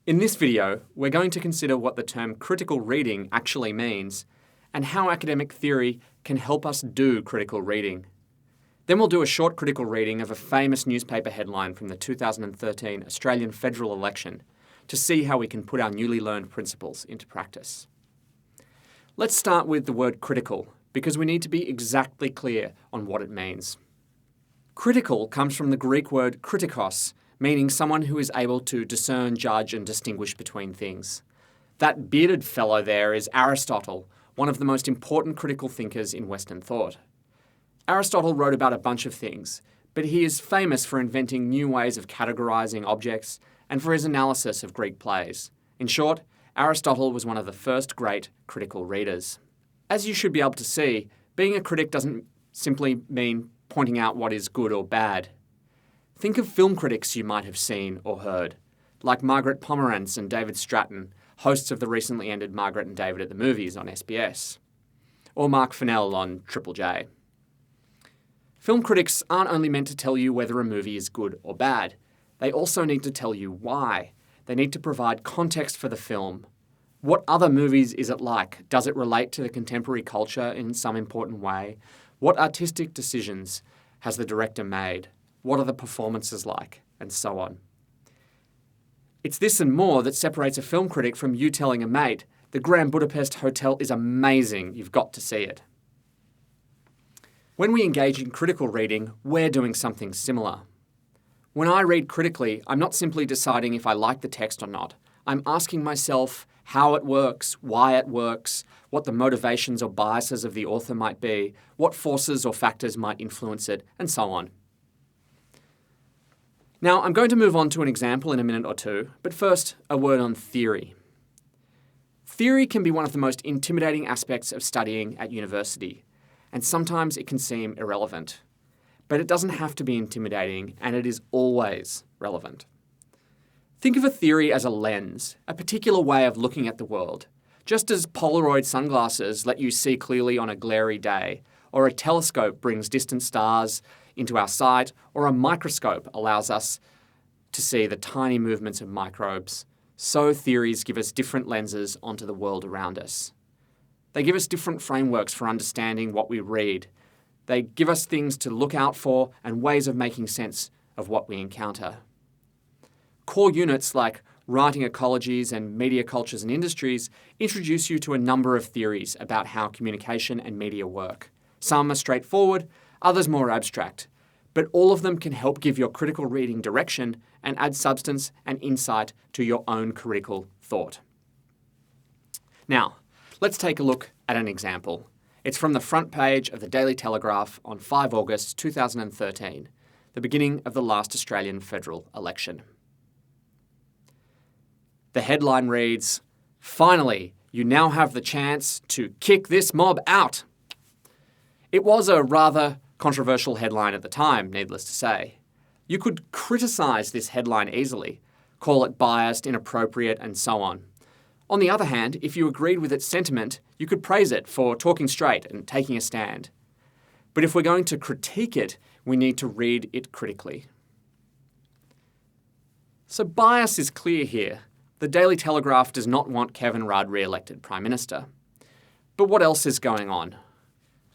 In this video, we're going to consider what the term critical reading actually means and how academic theory can help us do critical reading. Then we'll do a short critical reading of a famous newspaper headline from the 2013 Australian federal election to see how we can put our newly learned principles into practice. Let's start with the word critical, because we need to be exactly clear on what it means. Critical comes from the Greek word kritikos, meaning someone who is able to discern, judge, and distinguish between things. That bearded fellow there is Aristotle, one of the most important critical thinkers in Western thought. Aristotle wrote about a bunch of things, but he is famous for inventing new ways of categorizing objects and for his analysis of Greek plays. In short, Aristotle was one of the first great critical readers. As you should be able to see, being a critic doesn't simply mean pointing out what is good or bad. Think of film critics you might have seen or heard, like Margaret Pomerantz and David Stratton, hosts of the recently ended Margaret and David at the Movies on SBS, or Mark Fennell on Triple J. Film critics aren't only meant to tell you whether a movie is good or bad, they also need to tell you why. They need to provide context for the film. What other movies is it like? Does it relate to the contemporary culture in some important way? What artistic decisions has the director made? What are the performances like? And so on. It's this and more that separates a film critic from you telling a mate, "The Grand Budapest Hotel is amazing, you've got to see it." When we engage in critical reading, we're doing something similar. When I read critically, I'm not simply deciding if I like the text or not. I'm asking myself how it works, why it works, what the motivations or biases of the author might be, what forces or factors might influence it, and so on. Now, I'm going to move on to an example in a minute or two, but first, a word on theory. Theory can be one of the most intimidating aspects of studying at university, and sometimes it can seem irrelevant. But it doesn't have to be intimidating, and it is always relevant. Think of a theory as a lens, a particular way of looking at the world. Just as Polaroid sunglasses let you see clearly on a glary day, or a telescope brings distant stars into our sight, or a microscope allows us to see the tiny movements of microbes, so theories give us different lenses onto the world around us. They give us different frameworks for understanding what we read. They give us things to look out for and ways of making sense of what we encounter. Core units like writing ecologies and media cultures and industries introduce you to a number of theories about how communication and media work. Some are straightforward, others more abstract, but all of them can help give your critical reading direction and add substance and insight to your own critical thought. Now, let's take a look at an example. It's from the front page of the Daily Telegraph on 5 August 2013, the beginning of the last Australian federal election. The headline reads, "Finally, you now have the chance to kick this mob out." It was a rather controversial headline at the time, needless to say. You could criticise this headline easily, call it biased, inappropriate, and so on. On the other hand, if you agreed with its sentiment, you could praise it for talking straight and taking a stand. But if we're going to critique it, we need to read it critically. So bias is clear here. The Daily Telegraph does not want Kevin Rudd re-elected Prime Minister. But what else is going on?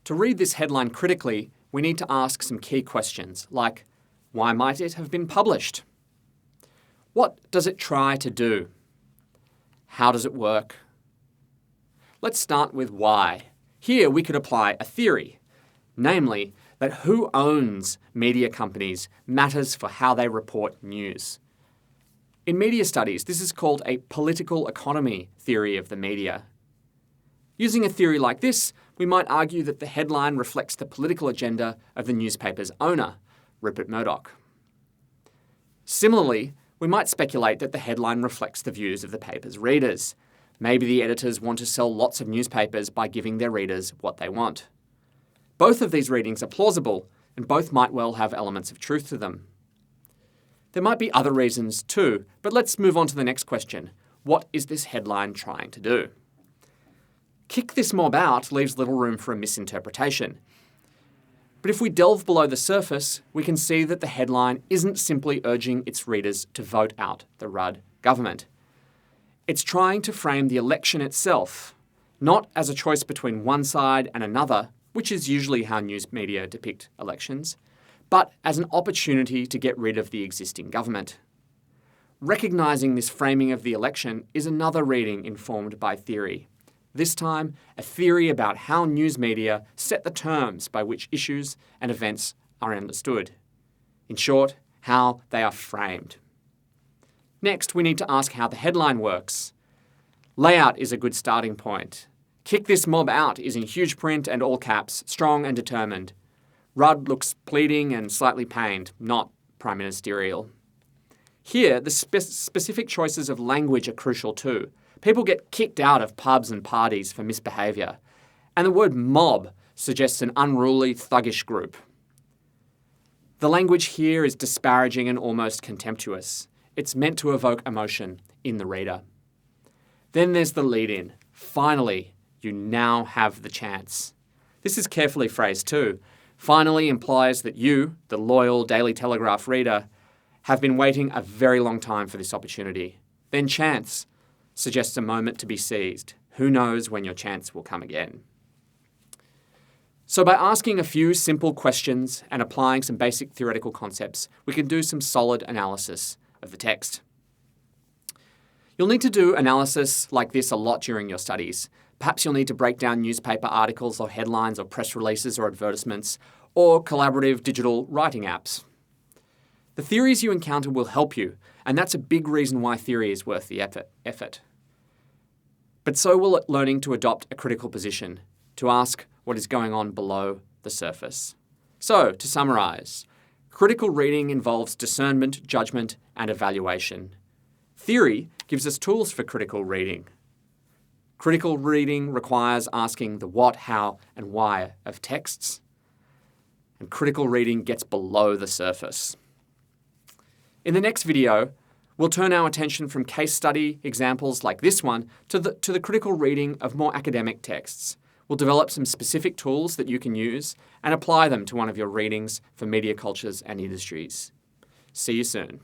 To read this headline critically, we need to ask some key questions, like, why might it have been published? What does it try to do? How does it work? Let's start with why. Here we could apply a theory, namely that who owns media companies matters for how they report news. In media studies, this is called a political economy theory of the media. Using a theory like this, we might argue that the headline reflects the political agenda of the newspaper's owner, Rupert Murdoch. Similarly, we might speculate that the headline reflects the views of the paper's readers. Maybe the editors want to sell lots of newspapers by giving their readers what they want. Both of these readings are plausible, and both might well have elements of truth to them. There might be other reasons too, but let's move on to the next question. What is this headline trying to do? Kick this mob out leaves little room for a misinterpretation. But if we delve below the surface, we can see that the headline isn't simply urging its readers to vote out the Rudd government. It's trying to frame the election itself, not as a choice between one side and another, which is usually how news media depict elections, but as an opportunity to get rid of the existing government. Recognising this framing of the election is another reading informed by theory. This time, a theory about how news media set the terms by which issues and events are understood. In short, how they are framed. Next, we need to ask how the headline works. Layout is a good starting point. Kick this mob out is in huge print and all caps, strong and determined. Rudd looks pleading and slightly pained, not prime ministerial. Here, the specific choices of language are crucial too. People get kicked out of pubs and parties for misbehaviour, and the word mob suggests an unruly, thuggish group. The language here is disparaging and almost contemptuous. It's meant to evoke emotion in the reader. Then there's the lead-in. Finally, you now have the chance. This is carefully phrased too. Finally implies that you, the loyal Daily Telegraph reader, have been waiting a very long time for this opportunity. Then chance suggests a moment to be seized. Who knows when your chance will come again? So by asking a few simple questions and applying some basic theoretical concepts, we can do some solid analysis of the text. You'll need to do analysis like this a lot during your studies. Perhaps you'll need to break down newspaper articles or headlines or press releases or advertisements or collaborative digital writing apps. The theories you encounter will help you, and that's a big reason why theory is worth the effort. But so will learning to adopt a critical position, to ask what is going on below the surface. So, to summarise, critical reading involves discernment, judgment, and evaluation. Theory gives us tools for critical reading. Critical reading requires asking the what, how, and why of texts. And critical reading gets below the surface. In the next video, we'll turn our attention from case study examples like this one to the critical reading of more academic texts. We'll develop some specific tools that you can use and apply them to one of your readings for media cultures and industries. See you soon.